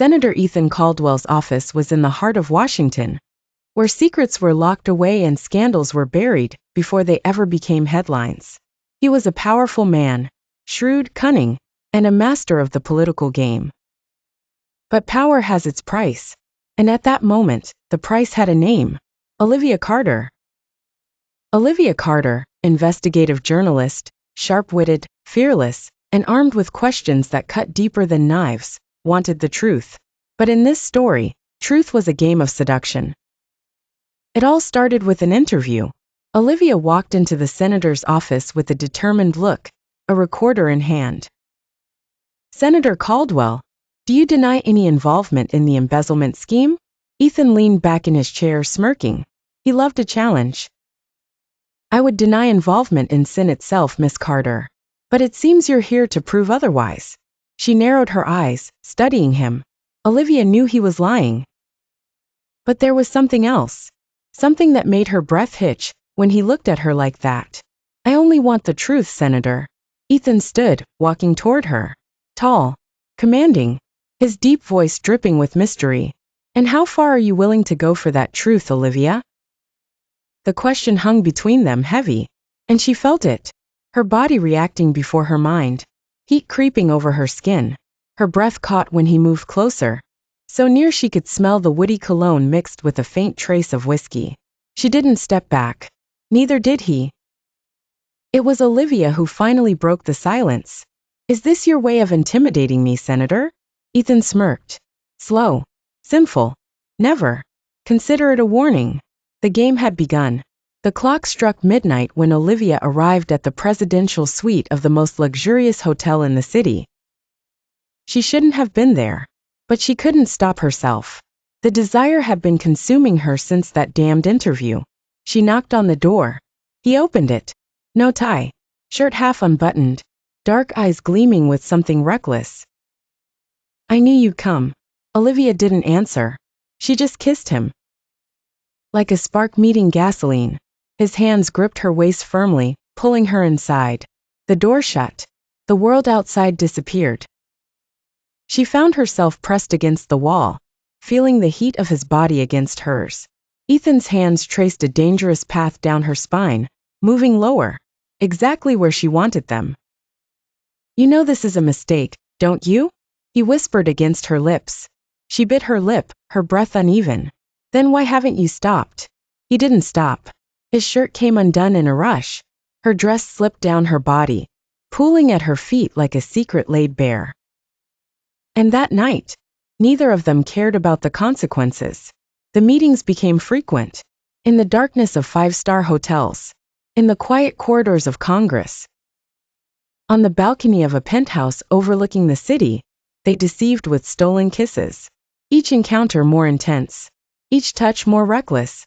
Senator Ethan Caldwell's office was in the heart of Washington, where secrets were locked away and scandals were buried before they ever became headlines. He was a powerful man, shrewd, cunning, and a master of the political game. But power has its price, and at that moment, the price had a name: Olivia Carter. Olivia Carter, investigative journalist, sharp-witted, fearless, and armed with questions that cut deeper than knives, wanted the truth. But in this story, truth was a game of seduction. It all started with an interview. Olivia walked into the senator's office with a determined look, a recorder in hand. "Senator Caldwell, do you deny any involvement in the embezzlement scheme?" Ethan leaned back in his chair, smirking. He loved a challenge. "I would deny involvement in sin itself, Miss Carter. But it seems you're here to prove otherwise." She narrowed her eyes, studying him. Olivia knew he was lying. But there was something else. Something that made her breath hitch when he looked at her like that. "I only want the truth, Senator." Ethan stood, walking toward her. Tall, commanding, his deep voice dripping with mystery. "And how far are you willing to go for that truth, Olivia?" The question hung between them, heavy, and she felt it, her body reacting before her mind, heat creeping over her skin. Her breath caught when he moved closer, so near she could smell the woody cologne mixed with a faint trace of whiskey. She didn't step back. Neither did he. It was Olivia who finally broke the silence. "Is this your way of intimidating me, Senator?" Ethan smirked. "Slow. Sinful. Never. Consider it a warning." The game had begun. The clock struck midnight when Olivia arrived at the presidential suite of the most luxurious hotel in the city. She shouldn't have been there, but she couldn't stop herself. The desire had been consuming her since that damned interview. She knocked on the door. He opened it. No tie, shirt half unbuttoned, dark eyes gleaming with something reckless. "I knew you'd come." Olivia didn't answer. She just kissed him. Like a spark meeting gasoline, his hands gripped her waist firmly, pulling her inside. The door shut. The world outside disappeared. She found herself pressed against the wall, feeling the heat of his body against hers. Ethan's hands traced a dangerous path down her spine, moving lower, exactly where she wanted them. "You know this is a mistake, don't you?" he whispered against her lips. She bit her lip, her breath uneven. "Then why haven't you stopped?" He didn't stop. His shirt came undone in a rush. Her dress slipped down her body, pooling at her feet like a secret laid bare. And that night, neither of them cared about the consequences. The meetings became frequent. In the darkness of five-star hotels. In the quiet corridors of Congress. On the balcony of a penthouse overlooking the city, they deceived with stolen kisses. Each encounter more intense. Each touch more reckless.